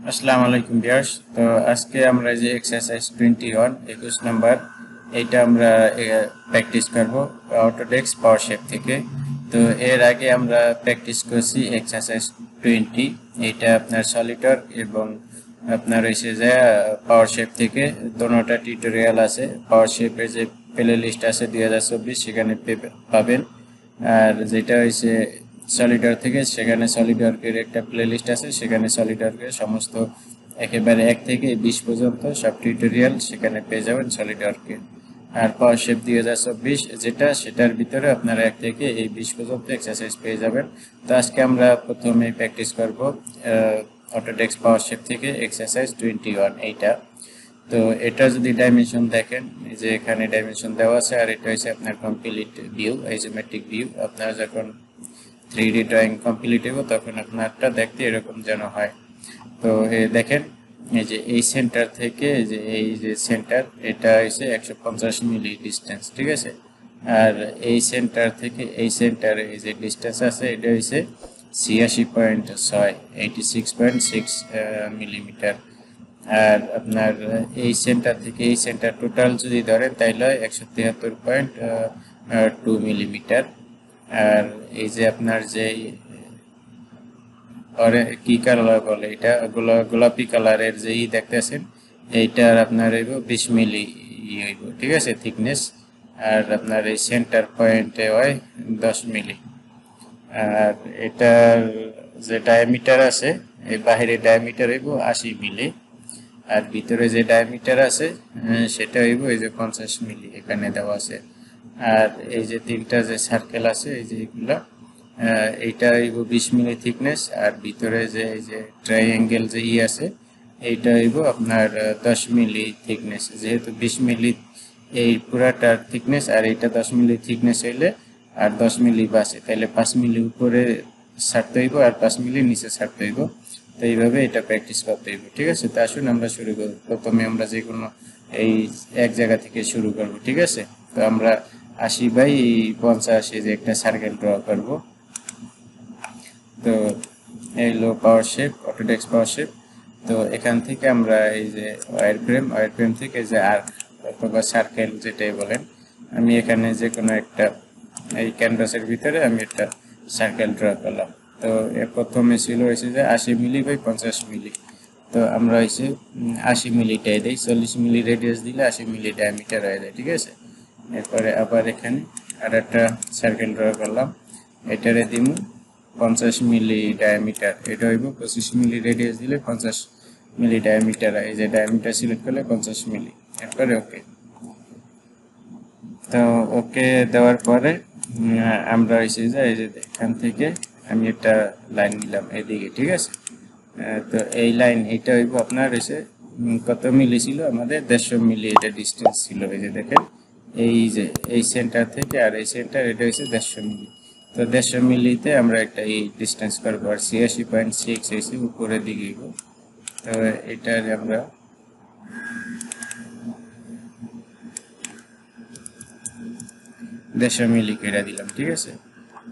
আসসালামু আলাইকুম ভিউয়ার্স। তো আজকে আমরা যে এক্সারসাইজ 21 21 নাম্বার এটা আমরা প্র্যাকটিস করব অটোডেস্ক পাওয়ারশেপ থেকে। তো এর আগে আমরা প্র্যাকটিস করছি এক্সারসাইজ 20, এটা আপনার সলিডওয়ার্ক এবং আপনার হইছে যে পাওয়ারশেপ থেকে দোনোটা টিউটোরিয়াল আছে। পাওয়ারশেপের যে প্লে লিস্ট আছে 2024 সেখানে পাবেন, আর যেটা হইছে সলিডওয়ার্ক থেকে সেখানে সলিডওয়ার্কের একটা প্লেলিস্ট আছে, সেখানে সলিডওয়ার্কের সমস্ত একেবারে 1 থেকে 20 পর্যন্ত সব টিউটোরিয়াল সেখানে পেয়ে যাবেন সলিডওয়ার্কে। আর পাওয়ারশেপ 2024 যেটা, সেটার ভিতরে আপনারা 1 থেকে 20 পর্যন্ত এক্সারসাইজ পেয়ে যাবেন। তো আজকে আমরা প্রথমে প্র্যাকটিস করব অটোডেস্ক পাওয়ারশেপ থেকে এক্সারসাইজ 21 এইটা। তো এটা যদি ডাইমেনশন দেখেন, এই যে এখানে ডাইমেনশন দেওয়া আছে, আর এটা হচ্ছে আপনার কমপ্লিট ভিউ, আইসোমেট্রিক ভিউ। আপনারা যখন 3D ড্রয়িং কমপ্লিট হবে তখন আপনারটা দেখতে এরকম যেন হয়। তো দেখেন, এই যে এই সেন্টার থেকে এই যে সেন্টার, এটা হচ্ছে 150 মিলি ডিস্টেন্স, ঠিক আছে। আর এই সেন্টার থেকে এই সেন্টারে এই যে ডিস্টেন্স আছে, এটা হচ্ছে 86.6 86.6 মিলিমিটার। আর আপনার এই সেন্টার থেকে এই সেন্টার টোটাল যদি ধরেন তাইলে 173.2 মিলিমিটার। আর এই যে আপনার যে কি কালার বলে, এটা গোলাপি কালারের যে দেখতেছেন, এইটার আপনার হইব 20 মিলি হইব, ঠিক আছে, থিকনেস। আর আপনার এই সেন্টার পয়েন্টে হয় 10 মিলি। আর এটার যে ডায়ামিটার আছে, এই বাহিরে ডায়ামিটার হইব 80 মিলি। আর ভিতরে যে ডায়ামিটার আছে সেটা হইব এই যে 50 মিলি, এখানে দেওয়া আছে। আর এই যে তিনটা যে সার্কেল আছে, এই যে এগুলা, এইটা হইব 20 মিলি থিকনেস। আর ভিতরে যে এই যে ট্রাইঅ্যাঙ্গেল যে আছে, এইটা হইব আপনার 10 মিলি থিকনেস। যেহেতু 20 মিলি এই পুরাটার থিকনেস, আর এইটা 10 মিলি থিকনেস হইলে আর 10 মিলি বাসে, তাহলে 5 মিলি উপরে ছাড়তে হইব আর 5 মিলি নিচে ছাড়তে হইব। তো এইভাবে এটা প্র্যাকটিস করতে হইব, ঠিক আছে। তো আসুন আমরা শুরু করি। প্রথমে আমরা যে কোনো এই এক জায়গা থেকে শুরু করব, ঠিক আছে। তো আমরা 80/50 যে একটা সার্কেল ড্র করব। তো এই হলো পাওয়ারশেপ, অটোডেস্ক পাওয়ারশেপ। তো এখান থেকে আমরা এই যে ওয়্যার ফ্রেম থেকে যে আর্ক অথবা সার্কেল যেটাই বলেন, আমি এখানে যে কোনো একটা এই ক্যানভাসের ভিতরে আমি একটা সার্কেল ড্র করলাম। তো প্রথমে ছিল হয়েছে যে 80 মিলি বাই 50 মিলি। তো আমরা হয়েছে 80 মিলিটাই দিই, 40 মিলি রেডিয়াস দিলে 80 মিলি ডায়ামিটার হয়ে যায়, ঠিক আছে। এরপরে আবার এখানে আর একটা সার্কেল ড্র করলাম, এটারে দিব 50 মিলি ডায়ামিটার, এটা হইব 25 মিলি রেডিয়াস দিলে 50 মিলি ডায়ামিটার। এই যে ডায়ামিটার সিলেক্ট করলে 50 মিলি, এরপরে ওকে। তো ওকে দেওয়ার পরে আমরা হয়েছে যে এই যে এখান থেকে আমি একটা লাইন নিলাম এদিকে, ঠিক আছে। তো এই লাইন এটা হইব আপনার হয়েছে কত মিলি ছিল, আমাদের 150 মিলি এটা ডিস্টেন্স ছিল। এই যে দেখেন, এই যে এই সেন্টার থেকে আর এই সেন্টার, এটা হচ্ছে 150 মিলি। তো 150 মিলিতে আমরা একটা এই ডিস্টেন্স করবো, আর 86.6 হয়েছে উপরের দিকে। তো এটা আমরা 150 মিলি কেটে দিলাম, ঠিক আছে।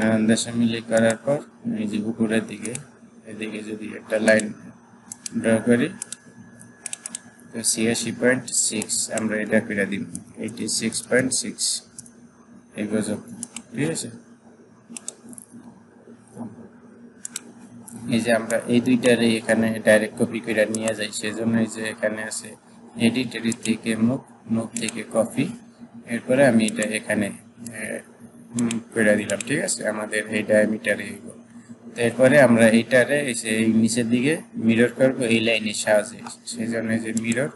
150 মিলি করার পর এই যে উপরের দিকে এদিকে যদি একটা লাইন ড্র করি, তো 86.6 আমরা এটা কেটে দিব 86.6 এই পর্যন্ত, ঠিক আছে। এই যে আমরা এই দুইটারে এখানে ডাইরেক্ট কপি করে নিয়ে যাই, সেজন্য এই যে এখানে আছে এডিট থেকে মুভ থেকে কপি। এরপরে আমি এটা এখানে করে দিলাম, ঠিক আছে, আমাদের এই ডায়ামিটারে। এরপরে আমরা এইটারে এই নিচের দিকে মিরর করব এই লাইনের সাহায্যে, সেই জন্য যে মিরর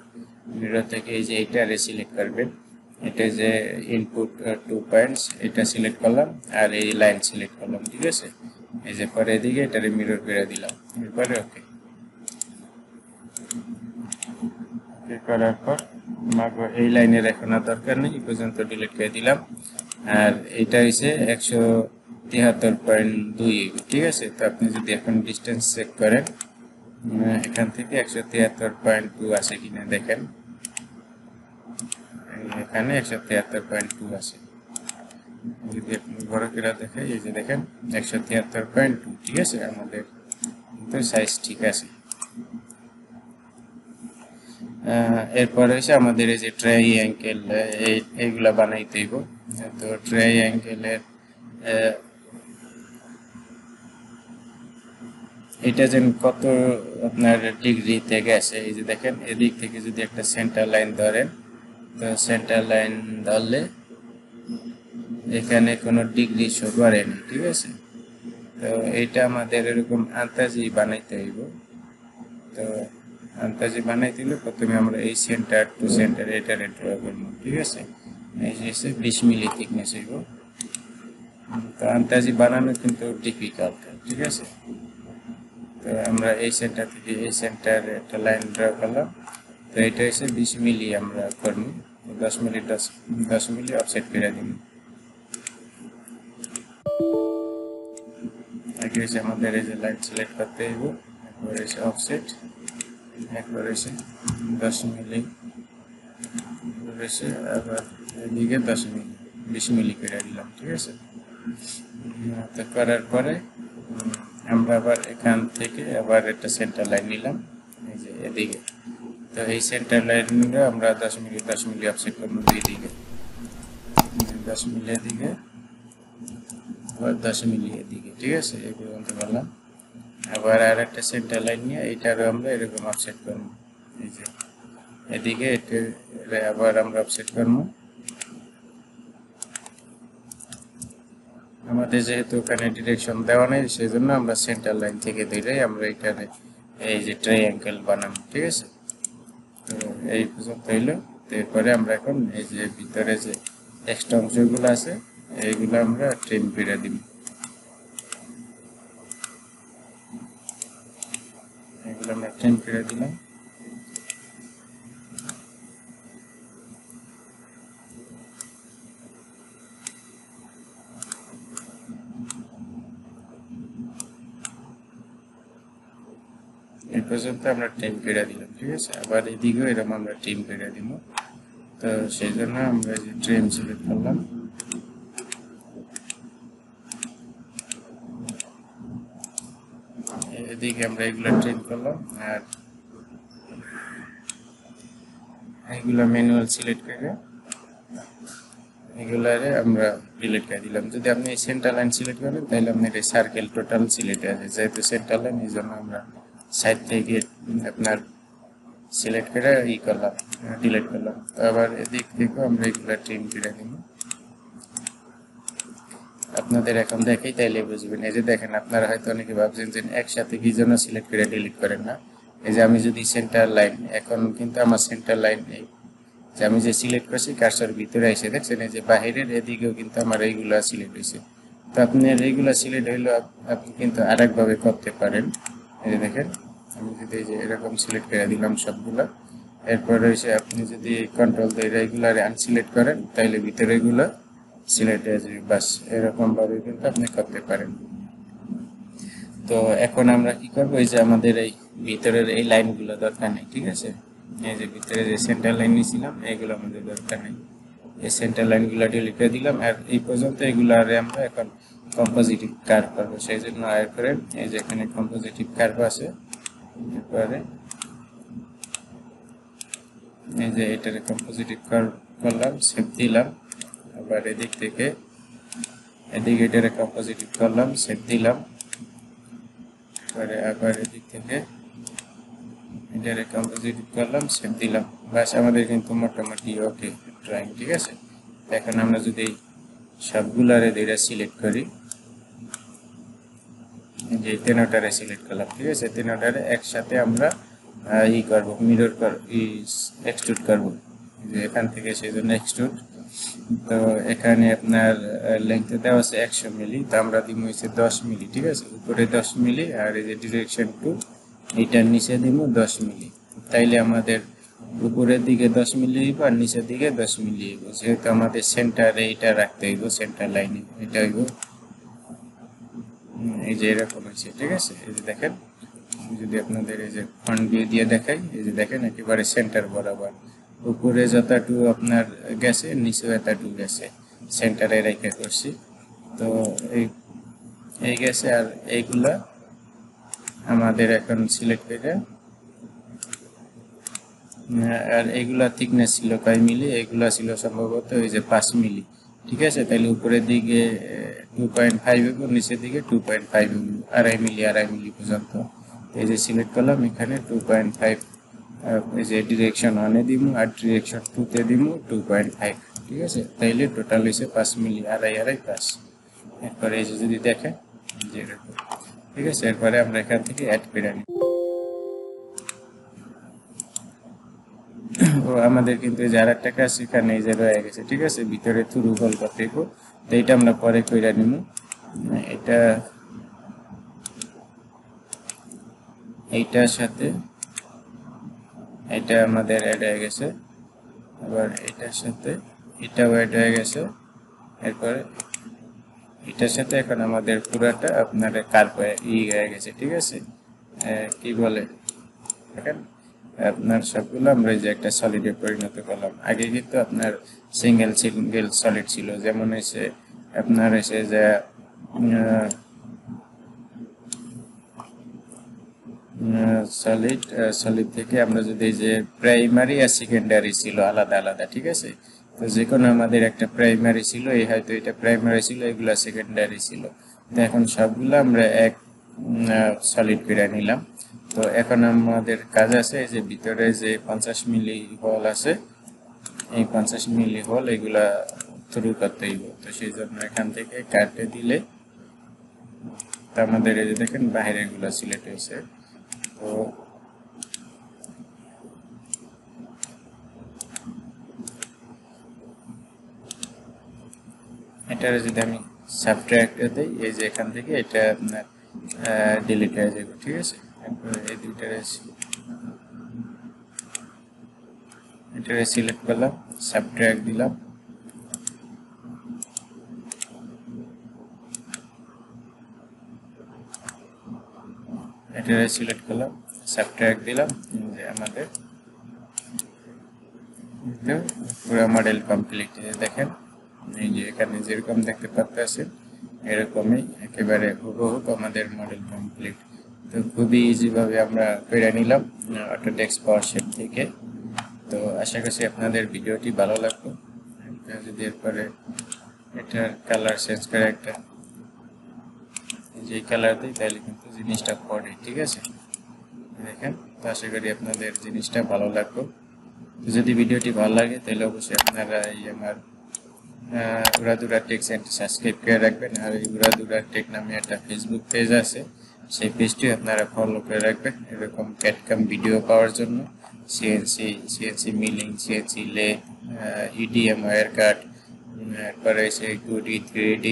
থেকে এই যে এইটারে সিলেক্ট করবেন। এটা যে ইনপুট 2 পয়েন্টস, এটা সিলেক্ট করলাম আর এই লাইন সিলেক্ট করলাম, ঠিক আছে। এই যে পরে এদিকে এটারে মিরর করে দিলাম, এরপরে ওকে করার পর আমাকে এই লাইনের এখন আর দরকার নেই, এই পর্যন্ত ডিলিট করে দিলাম। আর এটা হচ্ছে 173.2, ঠিক আছে। তো আপনি যদি এখন ডিস্টেন্স চেক করেন, এখান থেকে 173.2 আছে কিনা দেখেন, এখানে 173.2 আছে। যদি আপনি বড় করে দেখেন, এই যে দেখেন 173.2, ঠিক আছে। আমাদের কিন্তু সাইজ ঠিক আছে। এরপর হচ্ছে আমাদের এই যে ট্রাইঅ্যাঙ্গেল এইগুলা বানাইতে হইব। তো ট্রাইঅ্যাঙ্গেলের এটা যেন কত আপনার ডিগ্রিতে গেছে, এই যে দেখেন এদিক থেকে যদি একটা সেন্টার লাইন ধরেন, তো সেন্টার লাইন ধরলে এখানে কোনো ডিগ্রি শো করে না, ঠিক আছে। তো এটা আমাদের এরকম আন্তাজি বানাইতে হইব। তো আন্তাজি বানাইতে হলে প্রথমে আমরা এই সেন্টার টু সেন্টার এটা ড্র করব, ঠিক আছে। এই যে 20 মিলি থিকনেস হইব। তো আন্তাজি বানানো কিন্তু ডিফিকাল্ট, ঠিক আছে। তো আমরা এই সেন্টার থেকে এই সেন্টার একটা লাইন ড্র করলাম। তো এটা হচ্ছে 20 মিলি আমরা করব, 10 মিলি 10 মিলি অফসেট করে দিব। আগে হচ্ছে আমাদের এই যে লাইন সিলেক্ট করতে হইব, এরপর হচ্ছে অফসেট, এরপর হচ্ছে 10 মিলি, হচ্ছে আবার এদিকে 10 মিলি 20 মিলি করে দিলাম, ঠিক আছে। তো করার পরে আমরা আবার এখান থেকে আবার একটা সেন্টার লাইন নিলাম, এই যে এদিকে। তো এই সেন্টার লাইনটা আমরা 10 মিলি অফসেট করব দুই দিকে, 10 মিলি এদিকে আবার 10 মিলি এদিকে, ঠিক আছে। এই পর্যন্ত বললাম। আবার আর একটা সেন্টার লাইন নিয়ে এইটারও আমরা এরকম অফসেট করব, এই যে এদিকে এটা আবার আমরা অফসেট করব। আমাদের যেহেতু ওখানে ডিরেকশন দেওয়া নেই, সেই জন্য আমরা সেন্টার লাইন থেকে ধরে আমরা এখানে এই যে ট্রাইঅ্যাঙ্গেল বানাবো, ঠিক আছে। তো এই পর্যন্ত হইলো। এরপরে আমরা এখন এই যে ভিতরে যে এক্সট্রা অংশগুলো আছে এইগুলো আমরা ট্রিম করে দিব, এগুলো আমরা ট্রিম করে দিলাম। এই পর্যন্ত আমরা ট্রিম করে দিলাম, ঠিক আছে। আবার এদিকেও এরকম আমরা ট্রিম করে দিব। তো সেই জন্য আমরা যে ট্রিম সিলেক্ট করলাম, এদিকে আমরা এগুলো ট্রিম করলাম, আর এগুলো ম্যানুয়াল সিলেক্ট করে এগুলারে আমরা ডিলিট করে দিলাম। যদি আপনি সেন্টার লাইন সিলেক্ট করেন তাহলে আপনার এই সার্কেল টোটাল সিলেক্ট হয়ে যায়, যেহেতু সেন্টার লাইন এই জন্য আমরা সাইড থেকে আপনার সিলেক্ট করে করলাম, ডিলিট করলাম। তো আবার এদিক থেকেও আমরা এগুলো ট্রিম করে দিব। আপনাদের এখন দেখেই তাইলে বুঝবেন। এই যে দেখেন, আপনারা হয়তো অনেকে ভাবছেন যে একসাথে কি জন্য সিলেক্ট করে ডিলিট করেন না। এই যে আমি যদি সেন্টার লাইন, এখন কিন্তু আমার সেন্টার লাইন নেই, যে আমি যে সিলেক্ট করছি কার্সর ভিতরে এসে দেখছেন এই যে বাহিরের এদিকেও কিন্তু আমার এইগুলো সিলেক্ট হয়েছে। তো আপনার এইগুলো সিলেক্ট হইলো আপনি কিন্তু আরেকভাবে করতে পারেন। এই যে দেখেন, আমি যদি এই যে এরকম সিলেক্ট করে দিলাম সবগুলো, এরপর হয়েছে আপনি যদি কন্ট্রোল দিয়ে এইগুলো আনসিলেক্ট করেন তাহলে ভিতরে এগুলো সিলেক্ট হয়ে যাবে, বাস এরকম ভাবে কিন্তু আপনি করতে পারেন। তো এখন আমরা কি করবো, এই যে আমাদের এই ভিতরের এই লাইনগুলো দরকার নেই, ঠিক আছে। এই যে ভিতরে যে সেন্টার লাইন নিয়েছিলাম এগুলো আমাদের দরকার নেই, এই সেন্টার লাইনগুলো ডিলিট করে দিলাম। আর এই পর্যন্ত এগুলো আর আমরা এখন কম্পোজিটিভ কার্ভ করবো, সেই জন্য আয় করে এই যে এখানে কম্পোজিটিভ কার্ভ আছে, এরপরে এই যে এটারে কম্পোজিটিভ কার্ভ করলাম, সেভ দিলাম। আবার এদিক থেকে এদিকে এটারে কম্পোজিটিভ করলাম, সেভ দিলাম। পরে আবার এদিক থেকে এটারে কম্পোজিটিভ করলাম, সেভ দিলাম। বাস আমাদের কিন্তু মোটামুটি ওকে ড্রয়িং, ঠিক আছে। এখন আমরা যদি সবগুলারে দুইটা সিলেক্ট করি, যে তিনটারে সিলেক্ট করলাম, ঠিক আছে। তিনটারে একসাথে আমরা করব, মিরর এক্সট্রুড করব, যে এখান থেকে সেই জন্য এক্সট্রুড। তো এখানে আপনার লেংথ দেওয়া আছে 100 মিলি, তো আমরা দিব হচ্ছে 10 মিলি, ঠিক আছে। উপরে 10 মিলি আর এই যে ডিরেকশন টু এইটার নিচে দিব 10 মিলি। তাইলে আমাদের উপরের দিকে 10 মিলি হইব আর নিচের দিকে 10 মিলি হইব, যেহেতু আমাদের সেন্টারে এটা রাখতে হইব, সেন্টার লাইনে এটা হইব। এই যে এরকম হয়েছে, ঠিক আছে। এই যে দেখেন, যদি আপনাদের এই যে ফ্রন্ট ভিউ দিয়ে দেখাই, এই যে দেখেন একেবারে সেন্টার বরাবর, উপরে যতটুকু আপনার গেছে নিচে এতটুকু গেছে, সেন্টারে রেখে করছি। তো এই গেছে, আর এইগুলা আমাদের এখন সিলেক্ট করে আর এগুলা থিকনেস ছিল কয় মিলি, এগুলা ছিল সম্ভবত ওই যে 5 মিলি। ঠিক আছে, তাহলে উপরের দিকে 2.5 এবং নিচের দিকে 2.5 আড়াই মিলি পর্যন্ত। এই যে সিলেক্ট করলাম এখানে 2.5, এই যে ডিরেকশন 1 এ দিমু আর ডিরেকশন 2 তে দিমু 2.5। ঠিক আছে, তাইলে টোটাল হইছে 5 মিলি, আড়াই 5। এরপরে এই যে যদি দেখেন যে এরকম। ঠিক আছে, এরপরে আমরা এখান থেকে অ্যাড করে নিই। ও আমাদের কিন্তু যারা টাকা সেখানে এই যে রয়ে গেছে। ঠিক আছে, ভিতরে থ্রু হল করতে তো এটা আমরা পরে কইরা নিব। এইটার সাথে এটা আমাদের অ্যাড হয়ে গেছে, আবার এটার সাথে এটাও অ্যাড হয়ে গেছে। এরপরে এটার সাথে এখন আমাদের পুরাটা আপনার কার্ভ হয়ে গেছে। ঠিক আছে, কি বলে দেখেন আপনার সবগুলো আমরা যে একটা সলিডে পরিণত করলাম। আগে কিন্তু আপনার সিঙ্গেল সলিড ছিল, যেমন এসে আপনার এসে যে সলিড থেকে আমরা যদি যে প্রাইমারি আর সেকেন্ডারি ছিল আলাদা আলাদা। ঠিক আছে, তো যে কোনো আমাদের একটা প্রাইমারি ছিল, এই হয়তো এটা প্রাইমারি ছিল, এগুলা সেকেন্ডারি ছিল। তো এখন সবগুলো আমরা এক সলিড করে নিলাম। তো এখন আমাদের কাজ আছে এই যে ভিতরে যে 50 মিলি হোল আছে, এই 50 মিলি হোল এগুলা থ্রু করতে হইব। তো সেই জন্য এখান থেকে কাটে দিলে তো আমাদের এই যে দেখেন বাইরে এগুলা সিলেক্ট হয়েছে। তো এটার যদি আমি সাবট্রাক্ট দেই, এই যে এখান থেকে এটা আপনার ডিলিট হয়ে যাবে। ঠিক আছে, তারপরে এই দুইটারে এটারে সিলেক্ট করলাম, সাবট্রাক্ট দিলাম, এটারে সিলেক্ট করলাম, সাবট্রাক্ট দিলাম। যে আমাদের পুরো মডেল কমপ্লিট। দেখেন এই যে এখানে যেরকম দেখতে পাচ্ছেন এরকমই একেবারে হুবহু আমাদের মডেল কমপ্লিট। তো খুবই ইজি ভাবে আমরা করে নিলাম অটোডেস্ক পাওয়ারশেপ থেকে। তো আশা করছি আপনাদের ভিডিওটি ভালো লাগবে। যদি এরপরে এটার কালার চেঞ্জ করে একটা যে কালার দিই তাহলে কিন্তু জিনিসটা পড়ে। ঠিক আছে, দেখেন। তো আশা করি আপনাদের জিনিসটা ভালো লাগবে। যদি ভিডিওটি ভালো লাগে তাহলে অবশ্যই আপনারা এই আমার উড়া ধুরা টেক চ্যানেলটি সাবস্ক্রাইব করে রাখবেন। আর এই উড়া ধুরা টেক নামে একটা ফেসবুক পেজ আছে, সেই পেজটি আপনারা ফলো করে রাখবেন এরকম ক্যাড-কাম ভিডিও পাওয়ার জন্য। CNC milling, CNC lathe, EDM wire cut, এরপরে এসে 2D 3D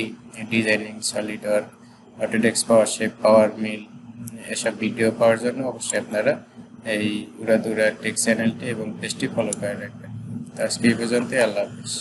designing, SolidWork, Autodesk পাওয়ারশেপ, পাওয়ারমিল, এসব ভিডিও পাওয়ার জন্য অবশ্যই আপনারা এই উড়া ধুরা টেক চ্যানেলটি এবং পেজটি ফলো করে রাখবেন। তো আজকে এই পর্যন্ত, আল্লাহ হাফেজ।